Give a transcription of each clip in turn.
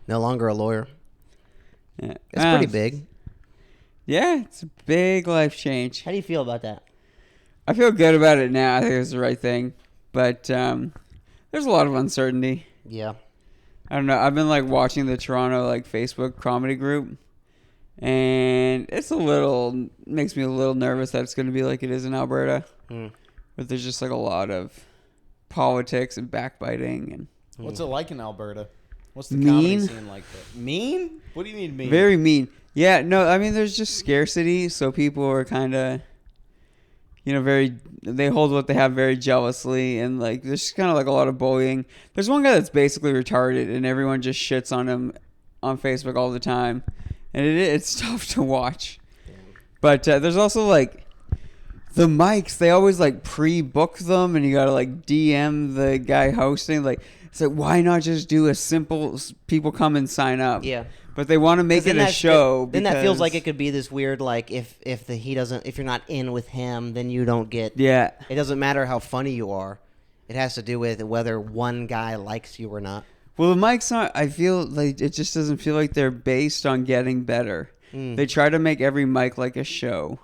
No longer a lawyer. Yeah. It's pretty big. Yeah, it's a big life change. How do you feel about that? I feel good about it now. I think it's the right thing. But there's a lot of uncertainty. Yeah. I don't know. I've been like watching the Toronto like Facebook comedy group. And it's makes me a little nervous that it's going to be like it is in Alberta. But there's just like a lot of politics and backbiting. And What's it like in Alberta? What's the Mean. comedy scene like there? Mean? What do you mean mean? very mean. Yeah, no, I mean, there's just scarcity. So people are kind of, they hold what they have very jealously. And like, there's just kind of like a lot of bullying. There's one guy that's basically retarded and everyone just shits on him on Facebook all the time. And it's tough to watch. But there's also like the mics. They always like pre-book them and you got to like DM the guy hosting. Like, it's like, why not just do a simple people come and sign up? Yeah. But they want to make it a show. Then that feels like it could be this weird, like if you're not in with him, then you don't get. Yeah. It doesn't matter how funny you are. It has to do with whether one guy likes you or not. Well, the mics aren't. I feel like it just doesn't feel like they're based on getting better. They try to make every mic like a show,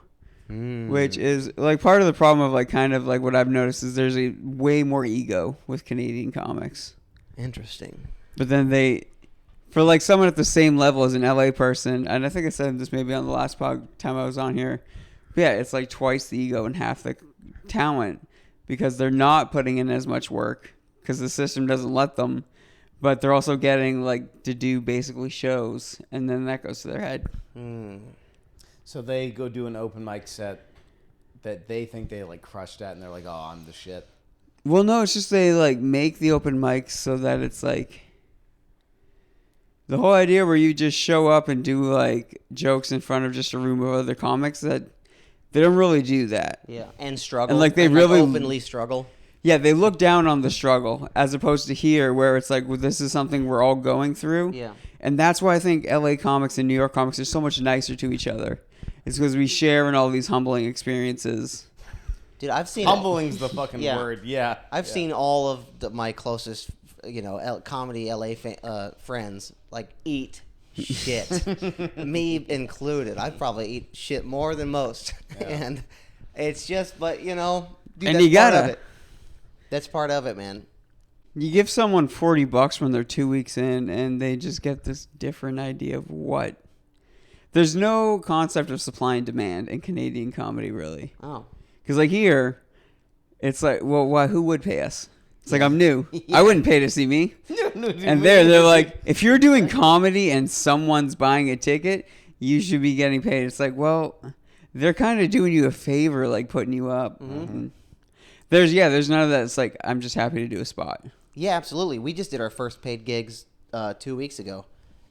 which is like part of the problem of like kind of like what I've noticed is there's a way more ego with Canadian comics. Interesting. But then for like someone at the same level as an LA person, and I think I said this maybe on the last time I was on here, but yeah, it's like twice the ego and half the talent because they're not putting in as much work because the system doesn't let them, but they're also getting like to do basically shows, and then that goes to their head. So they go do an open mic set that they think they like crushed at, and they're like, "Oh, I'm the shit." Well, no, it's just they like make the open mics so that it's like the whole idea where you just show up and do like jokes in front of just a room of other comics that they don't really do that. Yeah, and struggle. And like they really openly struggle. Yeah, they look down on the struggle as opposed to here where it's like, well, this is something we're all going through. Yeah. And that's why I think LA comics and New York comics are so much nicer to each other. It's because we share in all these humbling experiences. Dude, I've seen Humbling's the fucking Yeah. word. Yeah. I've seen all of my closest, comedy LA friends like eat shit, me included. I probably eat shit more than most, and it's just, but dude, And that's you part of gotta. it. That's part of it, man. You give someone $40 when they're 2 weeks in, and they just get this different idea of what. There's no concept of supply and demand in Canadian comedy, really. Oh, Because like here, it's like, well, why? Who would pay us? It's like I'm new. I wouldn't pay to see me. And they're like, if you're doing comedy and someone's buying a ticket, you should be getting paid. It's like, well, they're kind of doing you a favor, like putting you up. Mm-hmm. There's none of that. It's like I'm just happy to do a spot. yeah, absolutely. We just did our first paid gigs 2 weeks ago,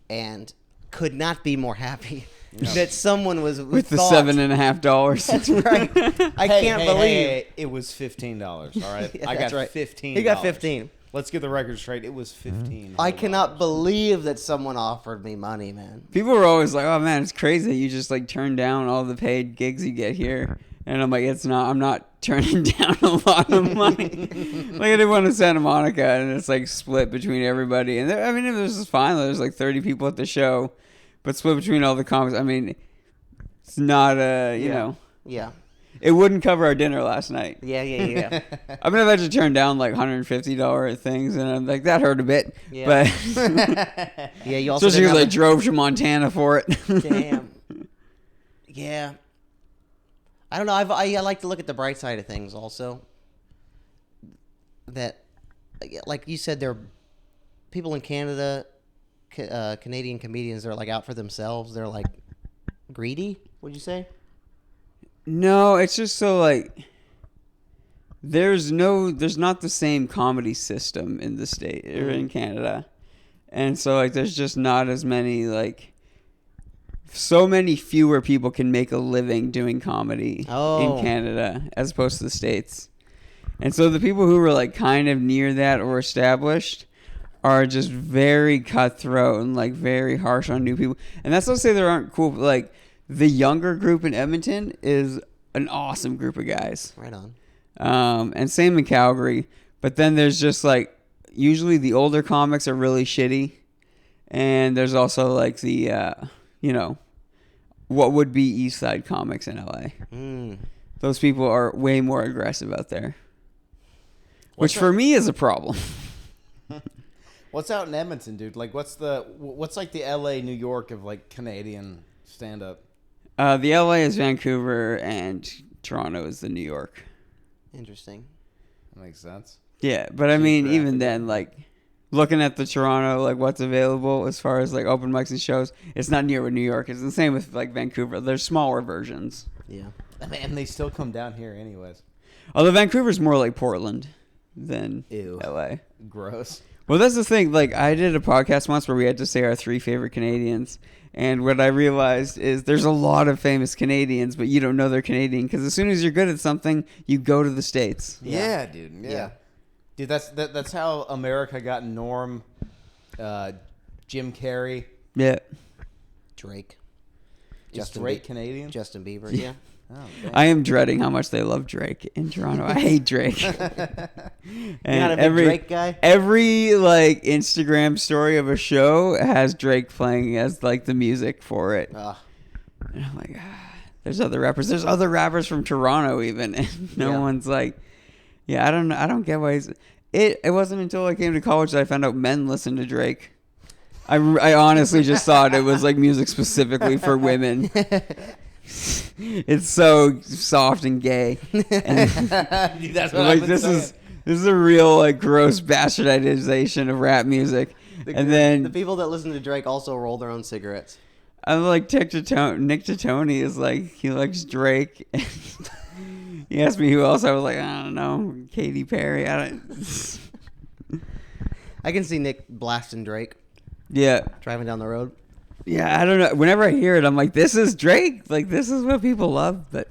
and could not be more happy that someone was With the thought- $7.50. That's right. I can't believe Hey, it was $15. All right, Yeah, I that's got right. 15. He got 15. Let's get the record straight. It was 15. I cannot believe that someone offered me money, man. People are always like, oh man, it's crazy that you just like turn down all the paid gigs you get here. And I'm like, I'm not turning down a lot of money. Like I did one in Santa Monica and it's like split between everybody. And it was fine. There's like 30 people at the show, but split between all the comics. I mean, it's not Yeah. it wouldn't cover our dinner last night. Yeah. I mean, I've had to turn down like $150 things and I'm like, that hurt a bit. Yeah. But Yeah, you also especially didn't because I have drove to Montana for it. Damn. Yeah. I don't know. I like to look at the bright side of things also. That, like you said, there are people in Canada, Canadian comedians, they're like out for themselves. They're like greedy, would you say? No, it's just so like there's not the same comedy system in the state or in Canada. And so like there's just not as many like so many fewer people can make a living doing comedy in Canada as opposed to the States. And so the people who were like kind of near that or established are just very cutthroat and like very harsh on new people. And that's not to say there aren't cool, like the younger group in Edmonton is an awesome group of guys. Right on. And same in Calgary. But then there's just like, usually the older comics are really shitty. and there's also like the you know, what would be East Side comics in LA. Mm. Those people are way more aggressive out there, What's which for that? me is a problem. What's out in Edmonton, dude? Like, what's like the L.A., New York of like Canadian stand up? The LA is Vancouver, and Toronto is the New York. Interesting. That makes sense. Yeah, but I mean, even Geographic. then, like, looking at the Toronto, like, what's available as far as, like, open mics and shows, it's not near what New York is. The same with, like, Vancouver. There's smaller versions. Yeah. And they still come down here anyways. Although Vancouver's more like Portland than Ew. LA. Gross. Well, that's the thing. Like, I did a podcast once where we had to say our 3 favorite Canadians. And what I realized is there's a lot of famous Canadians, but you don't know they're Canadian because as soon as you're good at something, you go to the States. Yeah, dude. Yeah. Dude, that's how America got Norm, Jim Carrey. Yeah. Drake. Is Drake Canadian? Justin Bieber. Yeah. Oh, dang. I am dreading how much they love Drake in Toronto. I hate Drake. You're And not a big Drake guy? every like Instagram story of a show has Drake playing as like the music for it. Ugh. And I'm like, there's other rappers. There's other rappers from Toronto even, and no Yeah. one's like, yeah, I don't get why he's. It wasn't until I came to college that I found out men listen to Drake. I honestly just thought it was like music specifically for women. It's so soft and gay. And Dude, that's what like this is a real like gross bastardization of rap music. And then the people that listen to Drake also roll their own cigarettes. I'm like Nick Titoni is like he likes Drake. He asked me who else. I was like, I don't know, Katy Perry. I don't. I can see Nick blasting Drake Yeah, driving down the road. yeah. I don't know. Whenever I hear it, I'm like, this is Drake. Like this is what people love. But